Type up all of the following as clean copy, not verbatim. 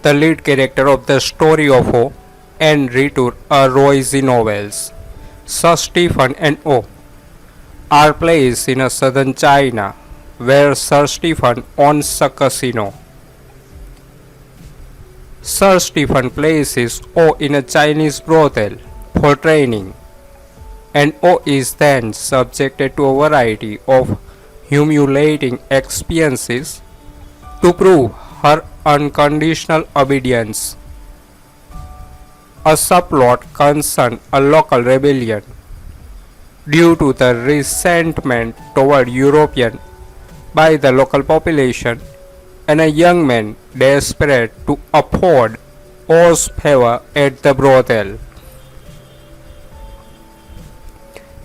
the lead character of the story of O and Retour are Roisy novels. Sir Stephen and O are placed in a southern China where Sir Stephen owns a casino. Sir Stephen places O in a Chinese brothel for training, and O is then subjected to a variety of humiliating experiences to prove her unconditional obedience. A subplot concerns a local rebellion due to the resentment toward European by the local population, and a young man desperate to afford O's favor at the brothel.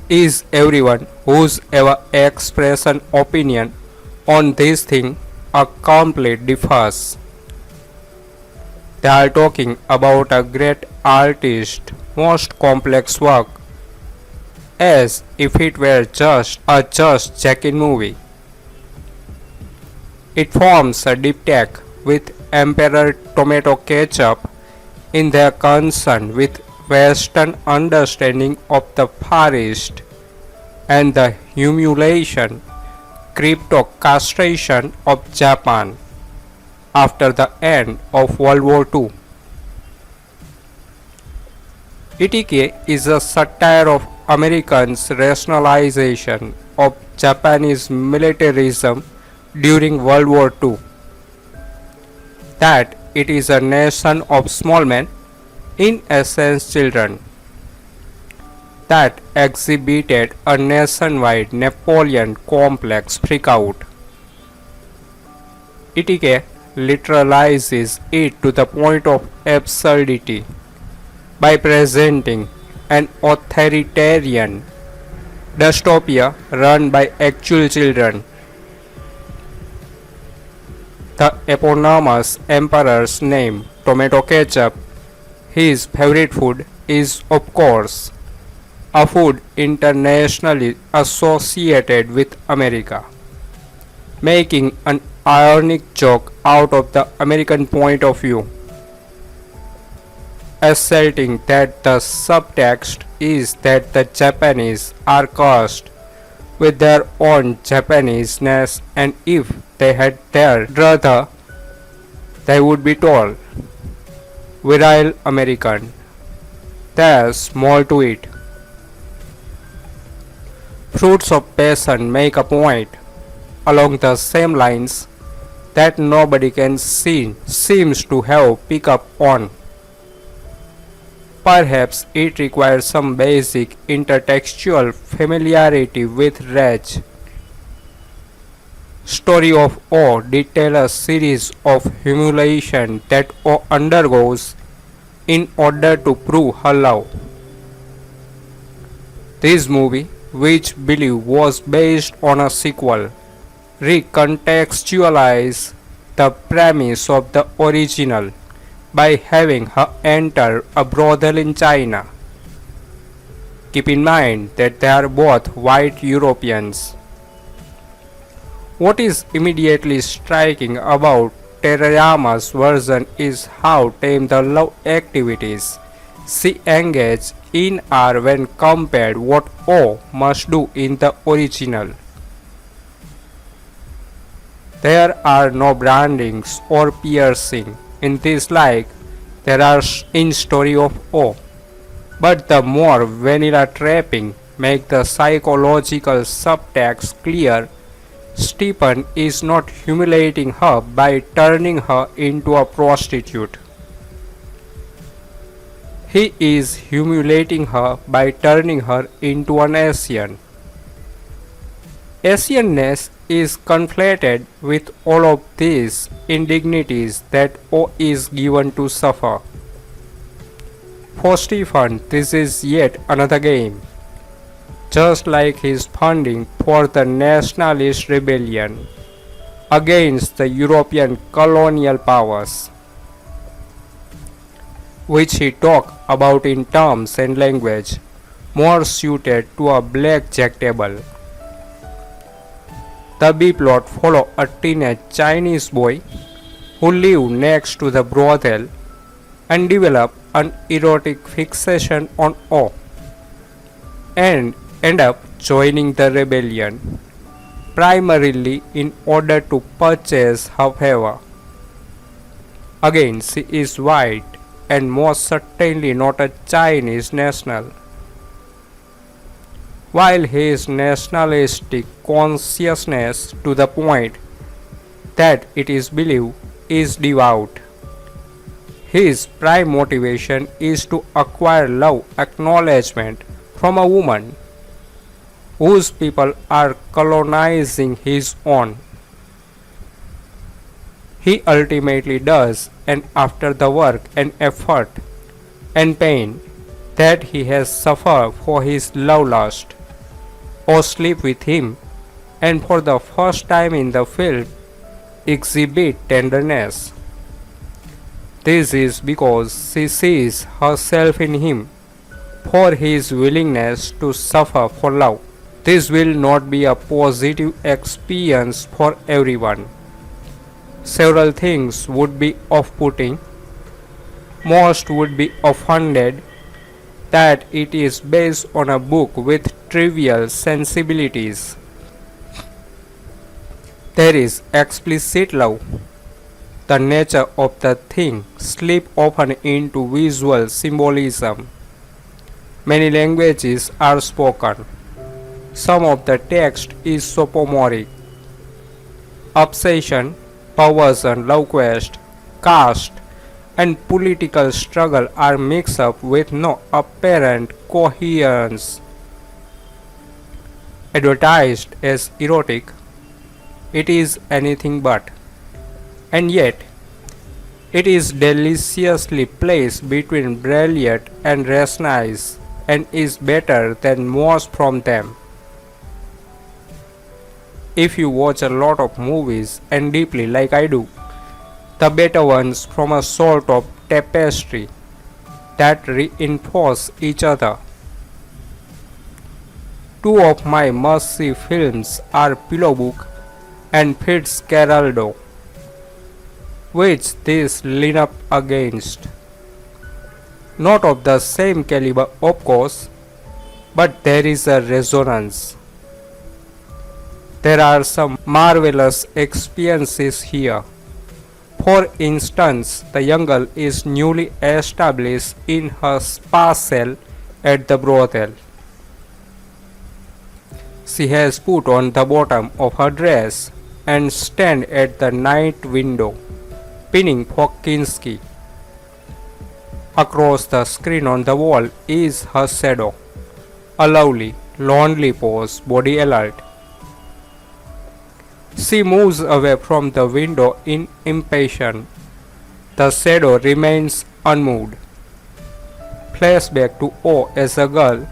Is everyone who's ever expressed an opinion on this thing a complete differs? They are talking about a great artist's most complex work as if it were just a check-in movie. It forms a diptych with Emperor tomato ketchup in their concern with Western understanding of the Far East and the humiliation, crypto-castration of Japan after the end of World War II. Itike is a satire of Americans' rationalization of Japanese militarism during World War II, that it is a nation of small men, in essence children, that exhibited a nationwide Napoleon complex freakout. Itike literalizes it to the point of absurdity by presenting an authoritarian dystopia run by actual children. The eponymous emperor's name, tomato ketchup, his favorite food, is of course a food internationally associated with America, making an ironic joke out of the American point of view, asserting that the subtext is that the Japanese are cursed with their own Japaneseness, and if they had their brother, they would be told, virile American. There's more to it. Fruits of Passion make a point along the same lines that nobody can seems to have picked up on. Perhaps it requires some basic intertextual familiarity with Rage. Story of O details a series of humiliation that O undergoes in order to prove her love. This movie, which believe was based on a sequel, recontextualizes the premise of the original by having her enter a brothel in China. Keep in mind that they are both white Europeans. What is immediately striking about Terayama's version is how tame the love activities she engaged in are when compared what O must do in the original. There are no brandings or piercing in this like there are in Story of O, but the more vanilla trapping make the psychological subtext clear. Stephen is not humiliating her by turning her into a prostitute. He is humiliating her by turning her into an Asian. Asianness is conflated with all of these indignities that O is given to suffer. For Stephen, this is yet another game, just like his funding for the nationalist rebellion against the European colonial powers, which he talked about in terms and language more suited to a blackjack table. The B plot follows a teenage Chinese boy who live next to the brothel and develop an erotic fixation on O and end up joining the rebellion, primarily in order to purchase her favor. Again, she is white and most certainly not a Chinese national. While his nationalistic consciousness to the point that it is believed is devout, his prime motivation is to acquire love acknowledgement from a woman whose people are colonizing his own. He ultimately does, and after the work and effort and pain that he has suffered for his love lust, or sleep with him, and for the first time in the film exhibit tenderness. This is because she sees herself in him for his willingness to suffer for love. This will not be a positive experience for everyone. Several things would be off-putting. Most would be offended that it is based on a book with trivial sensibilities. There is explicit love. The nature of the thing slips often into visual symbolism. Many languages are spoken. Some of the text is sophomoric. Obsession, perversion, love quest, caste, and political struggle are mixed up with no apparent coherence. Advertised as erotic, it is anything but. And yet, it is deliciously placed between brilliant and rationalized and is better than most from them. If you watch a lot of movies and deeply like I do, the better ones from a sort of tapestry that reinforce each other. Two of my must-see films are Pillow Book and Fitzcarraldo, which these lean up against. Not of the same caliber, of course, but there is a resonance. There are some marvelous experiences here. For instance, the young girl is newly established in her spa cell at the brothel. She has put on the bottom of her dress and stand at the night window, pinning for Kinski. Across the screen on the wall is her shadow, a lovely, lonely pose, body alert. She moves away from the window in impatience. The shadow remains unmoved. Flashback to O as a girl,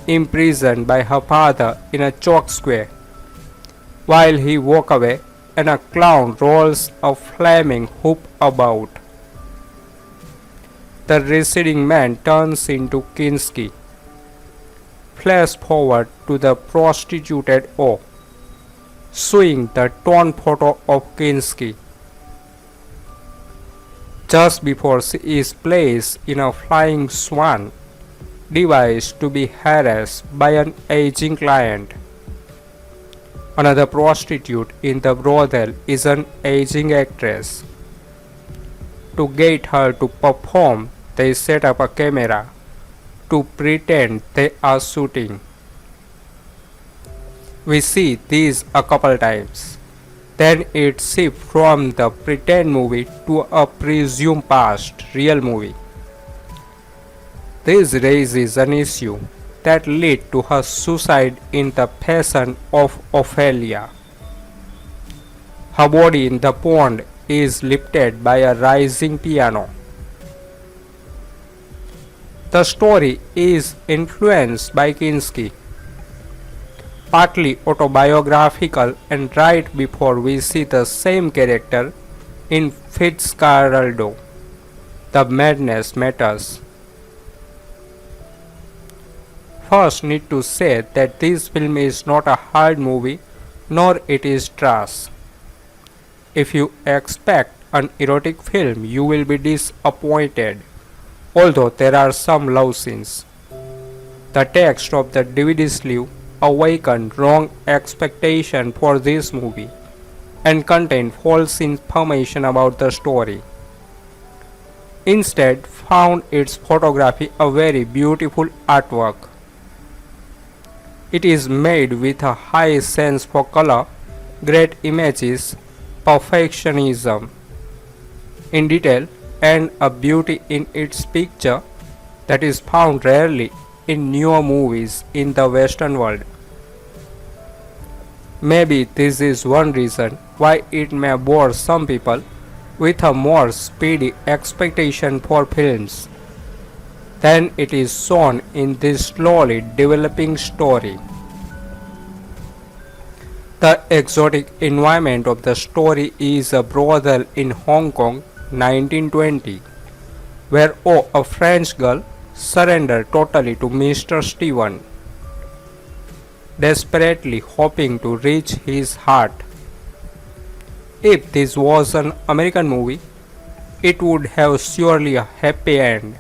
imprisoned by her father in a chalk square. While he walks away and a clown rolls a flaming hoop about. The receding man turns into Kinski. Flash forward to the prostituted O, showing the torn photo of Kinski. Just before she is placed in a flying swan, device to be harassed by an aging client. Another prostitute in the brothel is an aging actress. To get her to perform, they set up a camera to pretend they are shooting. We see these a couple times. Then it shifts from the pretend movie to a presumed past real movie. This raises an issue that led to her suicide in the fashion of Ophelia. Her body in the pond is lifted by a rising piano. The story is influenced by Kinski, partly autobiographical, and right before we see the same character in Fitzcarraldo, the madness matters. First need to say that this film is not a hard movie, nor it is trash. If you expect an erotic film, you will be disappointed, although there are some love scenes. The text of the DVD sleeve awakened wrong expectation for this movie and contained false information about the story. Instead, found its photography a very beautiful artwork. It is made with a high sense for color, great images, perfectionism in detail, and a beauty in its picture that is found rarely in newer movies in the Western world. Maybe this is one reason why it may bore some people with a more speedy expectation for films than it is shown in this slowly developing story. The exotic environment of the story is a brothel in Hong Kong 1920, where a French girl surrendered totally to Mr. Steven, desperately hoping to reach his heart. If this was an American movie, it would have surely a happy end,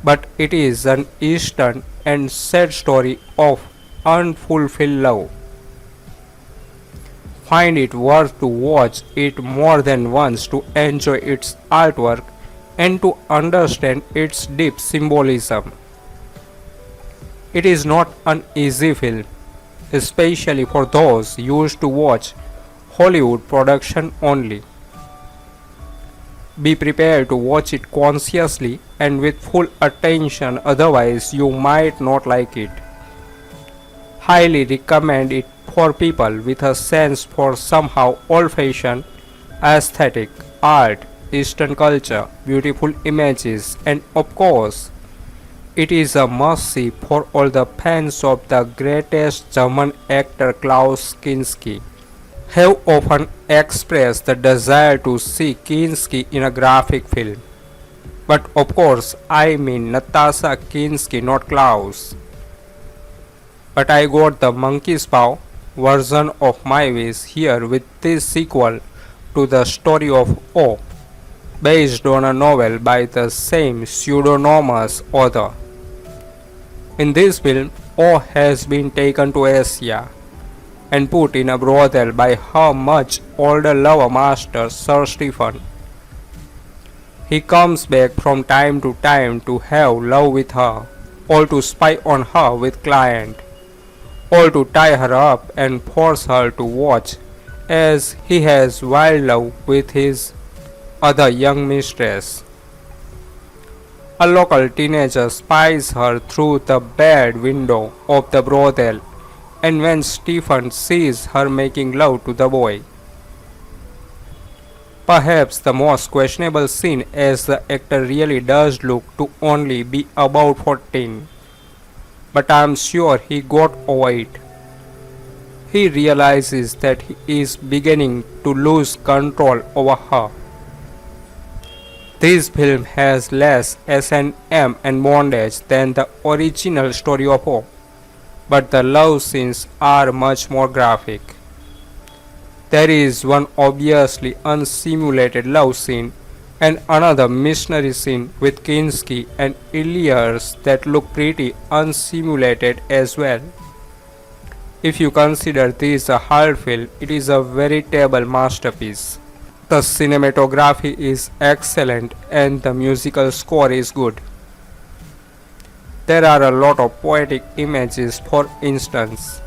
but it is an Eastern and sad story of unfulfilled love. Find it worth to watch it more than once to enjoy its artwork and to understand its deep symbolism. It is not an easy film, especially for those used to watch Hollywood production only. Be prepared to watch it consciously and with full attention, otherwise you might not like it. Highly recommend it for people with a sense for somehow old-fashioned aesthetic, art, Eastern culture, beautiful images, and of course, it is a must-see for all the fans of the greatest German actor Klaus Kinski. Have often expressed the desire to see Kinski in a graphic film. But of course, I mean Natasha Kinski, not Klaus. But I got the monkey's paw version of my wish here with this sequel to the story of O, based on a novel by the same pseudonymous author. In this film, O has been taken to Asia and put in a brothel by her much older lover master Sir Stephen. He comes back from time to time to have love with her, or to spy on her with client, or to tie her up and force her to watch as he has wild love with his other young mistress. A local teenager spies her through the bed window of the brothel, and when Stephen sees her making love to the boy, perhaps the most questionable scene, as the actor really does look to only be about 14, but I am sure he got over it. He realizes that he is beginning to lose control over her. This film has less S&M and bondage than the original story of O, but the love scenes are much more graphic. There is one obviously unsimulated love scene and another missionary scene with Kinski and Illiers that look pretty unsimulated as well. If you consider this a hard film, it is a veritable masterpiece. The cinematography is excellent and the musical score is good. There are a lot of poetic images, for instance,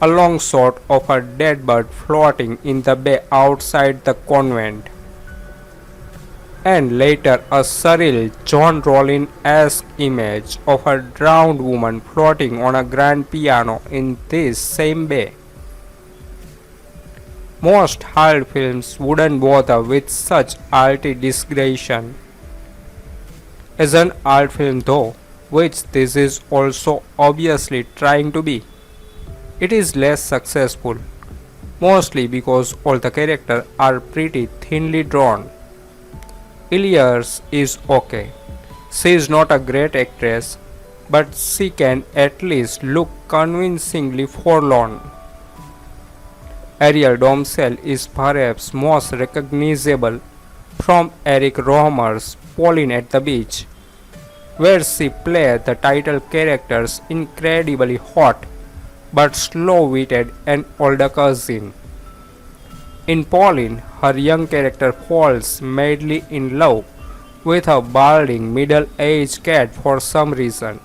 a long shot of a dead bird floating in the bay outside the convent, and later a surreal John Rollin-esque image of a drowned woman floating on a grand piano in this same bay. Most hard films wouldn't bother with such arty digression. As an art film though, which this is also obviously trying to be, it is less successful, mostly because all the characters are pretty thinly drawn. Illiers is okay. She is not a great actress, but she can at least look convincingly forlorn. Arielle Dombasle is perhaps most recognizable from Eric Rohmer's Pauline at the Beach, where she played the title character's incredibly hot but slow-witted and older cousin. In Pauline, her young character falls madly in love with a balding middle-aged cat for some reason.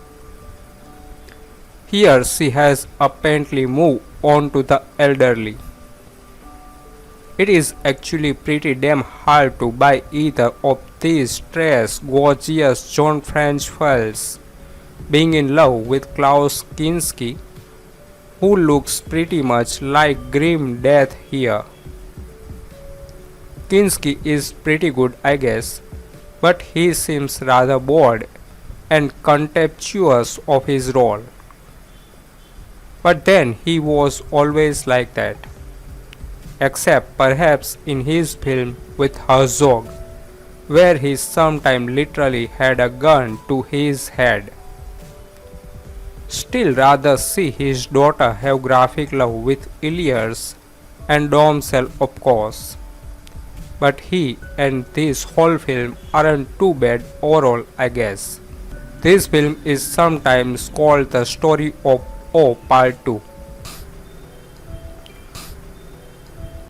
Here she has apparently moved on to the elderly. It is actually pretty damn hard to buy either of these trash gorgeous John French films. Being in love with Klaus Kinski, who looks pretty much like grim death here. Kinski is pretty good, I guess, but he seems rather bored and contemptuous of his role. But then he was always like that, except perhaps in his film with Herzog, where he sometimes literally had a gun to his head. Still rather see his daughter have graphic love with Illiers and Dombasle, of course. But he and this whole film aren't too bad overall, I guess. This film is sometimes called the story of O Part 2.